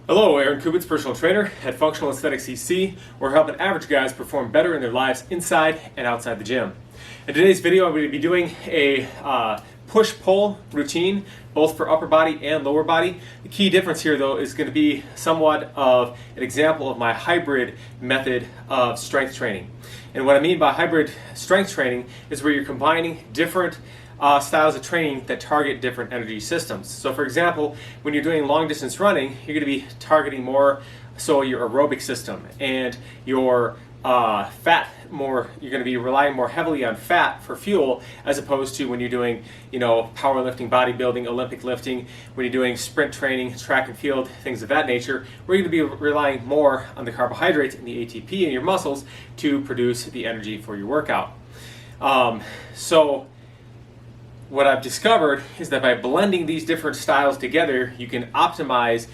Hello, Aaron Kubitz, personal trainer at Functional Aesthetics CC. We're helping average guys perform better in their lives inside and outside the gym. In today's video, I'm going to be doing a push-pull routine, both for upper body and lower body. The key difference here, though, is going to be somewhat of an example of my hybrid method of strength training. And what I mean by hybrid strength training is where you're combining different styles of training that target different energy systems. So for example, when you're doing long distance running, you're going to be targeting more so your aerobic system and your fat more. You're going to be relying more heavily on fat for fuel, as opposed to when you're doing, powerlifting, bodybuilding, Olympic lifting, when you're doing sprint training, track and field, things of that nature, where you're going to be relying more on the carbohydrates and the ATP in your muscles to produce the energy for your workout. So what I've discovered is that by blending these different styles together, you can optimize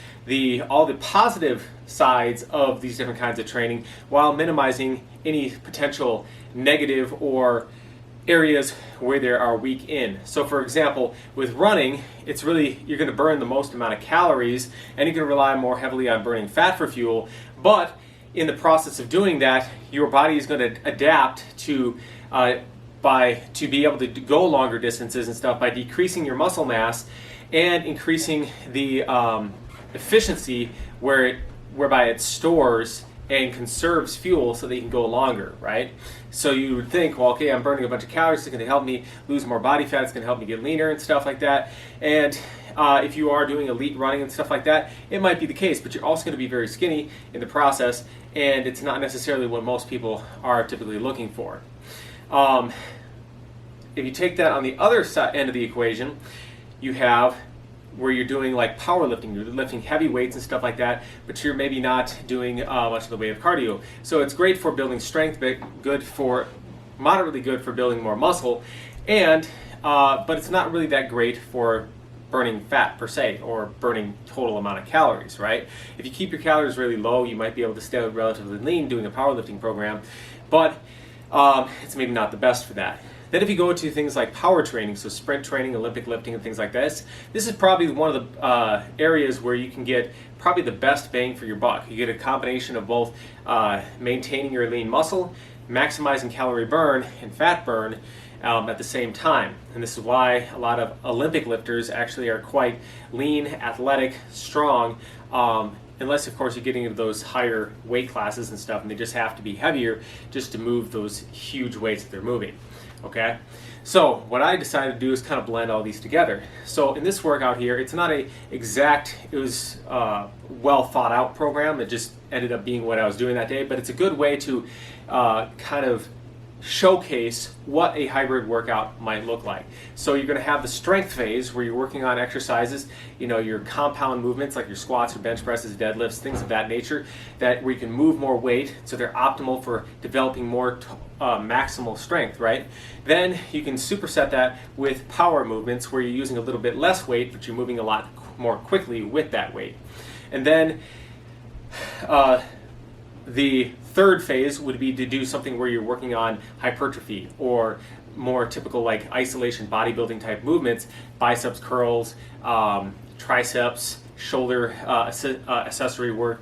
all the positive sides of these different kinds of training while minimizing any potential negative or areas where there are weak in. So for example, with running, it's really, you're going to burn the most amount of calories and you're going to rely more heavily on burning fat for fuel, but in the process of doing that, your body is going to adapt to be able to go longer distances and stuff by decreasing your muscle mass and increasing the efficiency whereby it stores and conserves fuel so that you can go longer, right? So you would think, well, okay, I'm burning a bunch of calories, it's going to help me lose more body fat, it's going to help me get leaner and stuff like that. And if you are doing elite running and stuff like that, it might be the case, but you're also going to be very skinny in the process, and it's not necessarily what most people are typically looking for. If you take that on the other end of the equation, you have where you're doing like powerlifting, you're lifting heavy weights and stuff like that, but you're maybe not doing much of the way of cardio. So it's great for building strength, but moderately good for building more muscle, and but it's not really that great for burning fat per se, or burning total amount of calories, right? If you keep your calories really low, you might be able to stay relatively lean doing a powerlifting program, but it's maybe not the best for that. Then if you go to things like power training, so sprint training, Olympic lifting, and things like this is probably one of the areas where you can get probably the best bang for your buck. You get a combination of both maintaining your lean muscle, maximizing calorie burn and fat burn at the same time. And this is why a lot of Olympic lifters actually are quite lean, athletic, strong, unless of course you're getting into those higher weight classes and stuff, and they just have to be heavier just to move those huge weights that they're moving. Okay, so what I decided to do is kind of blend all these together. So in this workout here, it's not it was a well thought out program. It just ended up being what I was doing that day, but it's a good way to kind of showcase what a hybrid workout might look like. So you're going to have the strength phase where you're working on exercises, your compound movements like your squats or bench presses, deadlifts, things of that nature, where you can move more weight, so they're optimal for developing more maximal strength, right? Then you can superset that with power movements where you're using a little bit less weight, but you're moving a lot more quickly with that weight. And then the third phase would be to do something where you're working on hypertrophy, or more typical like isolation bodybuilding type movements, biceps curls, triceps, shoulder accessory work,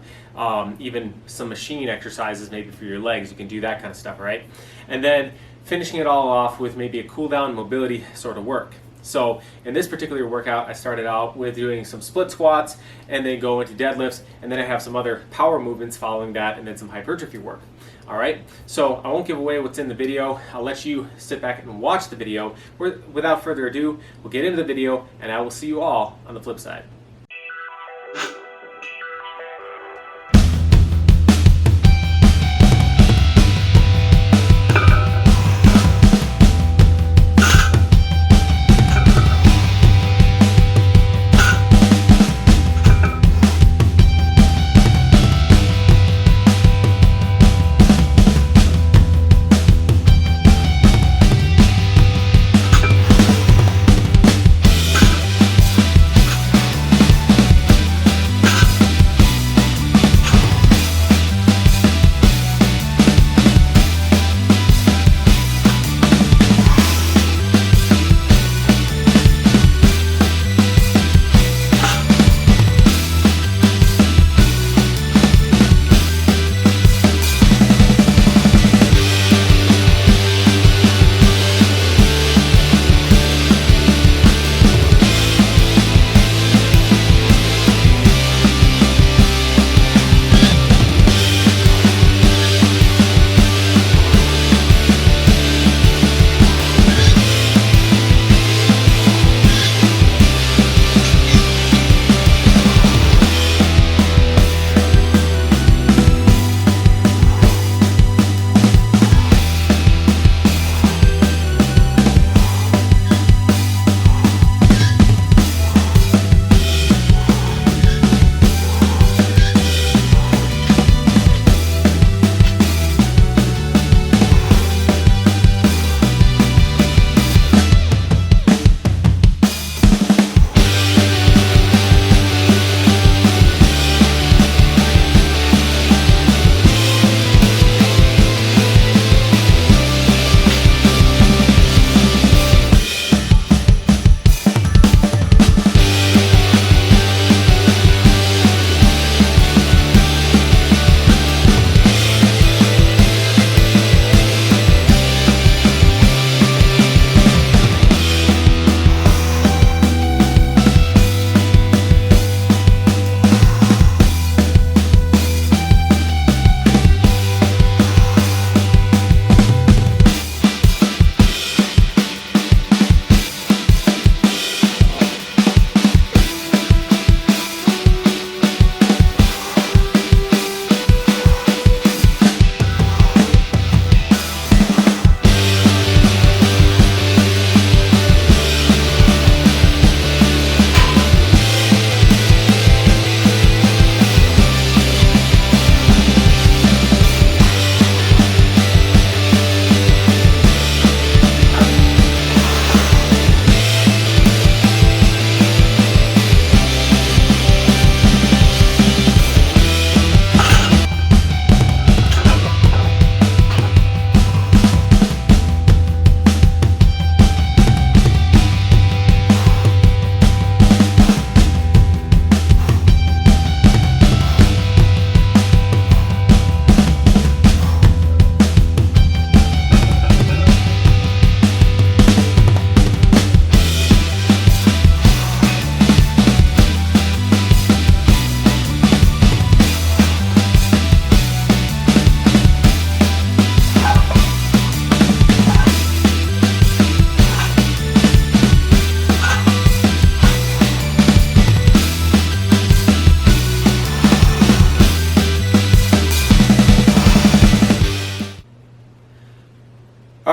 even some machine exercises maybe for your legs. You can do that kind of stuff, right? And then finishing it all off with maybe a cool down mobility sort of work. So in this particular workout, I started out with doing some split squats and then go into deadlifts, and then I have some other power movements following that, and then some hypertrophy work. All right, so I won't give away what's in the video. I'll let you sit back and watch the video. Without further ado, we'll get into the video, and I will see you all on the flip side.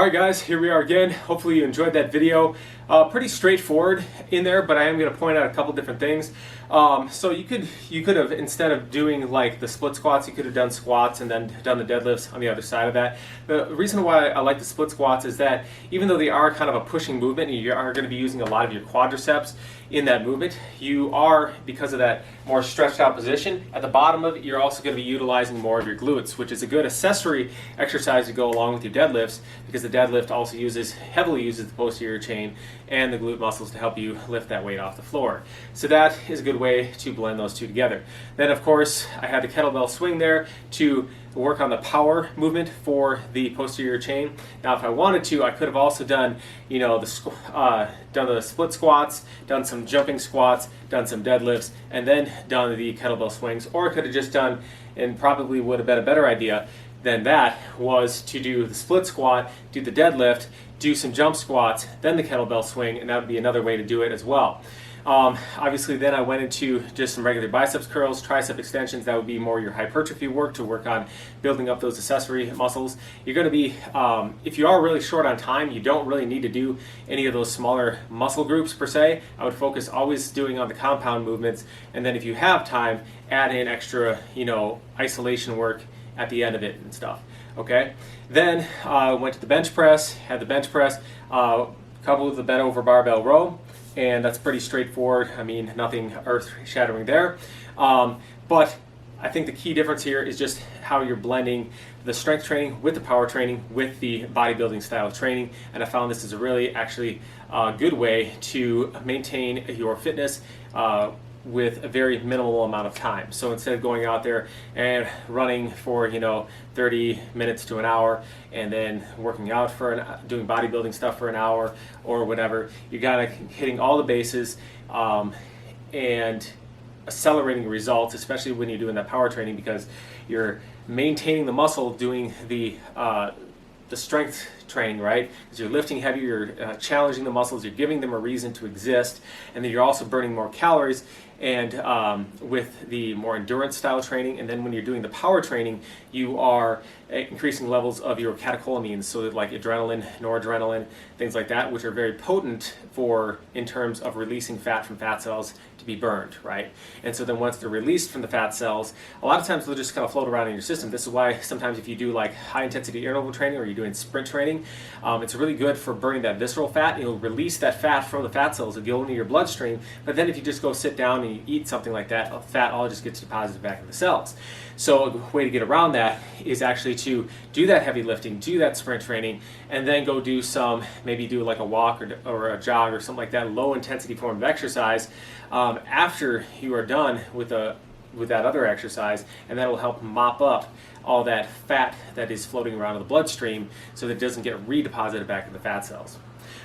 Alright guys, here we are again. Hopefully you enjoyed that video. Pretty straightforward in there, but I am going to point out a couple different things. So you could have, instead of doing like the split squats, you could have done squats and then done the deadlifts on the other side of that. The reason why I like the split squats is that even though they are kind of a pushing movement and you are going to be using a lot of your quadriceps in that movement, you are, because of that more stretched out position, at the bottom of it you're also going to be utilizing more of your glutes, which is a good accessory exercise to go along with your deadlifts, because the deadlift also heavily uses the posterior chain and the glute muscles to help you lift that weight off the floor. So that is a good way to blend those two together. Then of course I had the kettlebell swing there to work on the power movement for the posterior chain. Now if I wanted to, I could have also done, done the split squats, done some jumping squats, done some deadlifts, and then done the kettlebell swings. Or I could have just done, and probably would have been a better idea than that, was to do the split squat, do the deadlift, do some jump squats, then the kettlebell swing, and that would be another way to do it as well. Obviously then I went into just some regular biceps curls, tricep extensions. That would be more your hypertrophy work to work on building up those accessory muscles. You're going to be, if you are really short on time, you don't really need to do any of those smaller muscle groups per se. I would focus always doing on the compound movements, and then if you have time, add in extra, isolation work at the end of it and stuff. Okay, then went to the bench press, had the bench press coupled with the bent over barbell row, and that's pretty straightforward. I mean, nothing earth-shattering there. But I think the key difference here is just how you're blending the strength training with the power training with the bodybuilding style of training, and I found this is a really actually good way to maintain your fitness with a very minimal amount of time. So instead of going out there and running for 30 minutes to an hour and then working out for doing bodybuilding stuff for an hour or whatever, you gotta hitting all the bases and accelerating results, especially when you're doing that power training, because you're maintaining the muscle doing the strength training, right? Because you're lifting heavy, you're challenging the muscles, you're giving them a reason to exist, and then you're also burning more calories, and with the more endurance style training. And then when you're doing the power training, you are increasing levels of your catecholamines, so that like adrenaline, noradrenaline, things like that, which are very potent in terms of releasing fat from fat cells to be burned, right? And so then once they're released from the fat cells, a lot of times they'll just kind of float around in your system. This is why sometimes if you do like high intensity interval training or you're doing sprint training, it's really good for burning that visceral fat. You'll release that fat from the fat cells, it'll go into your bloodstream, but then if you just go sit down and you eat something like that, fat all just gets deposited back in the cells. So a way to get around that is actually to do that heavy lifting, do that sprint training, and then go do maybe do like a walk or a jog or something like that, low intensity form of exercise after you are done with that other exercise, and that will help mop up all that fat that is floating around in the bloodstream so that it doesn't get redeposited back in the fat cells.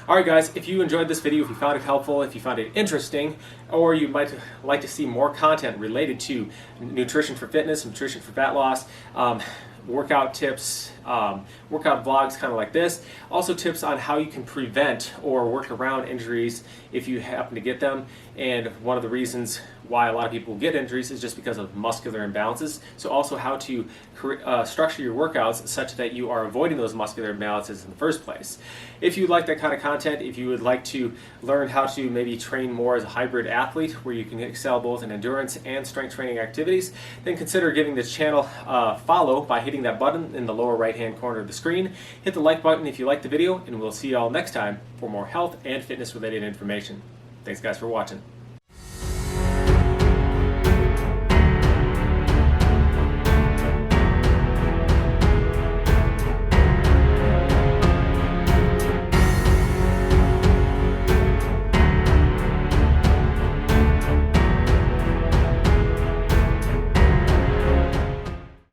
Alright guys, if you enjoyed this video, if you found it helpful, if you found it interesting, or you might like to see more content related to nutrition for fitness, nutrition for fat loss, workout tips, workout vlogs kind of like this, also tips on how you can prevent or work around injuries if you happen to get them. And one of the reasons why a lot of people get injuries is just because of muscular imbalances. So also how to structure your workouts such that you are avoiding those muscular imbalances in the first place. If you like that kind of content, if you would like to learn how to maybe train more as a hybrid athlete where you can excel both in endurance and strength training activities, then consider giving this channel a follow by hitting that button in the lower right hand corner of the screen. Hit the like button if you like the video, and we'll see you all next time for more health and fitness related information. Thanks guys for watching.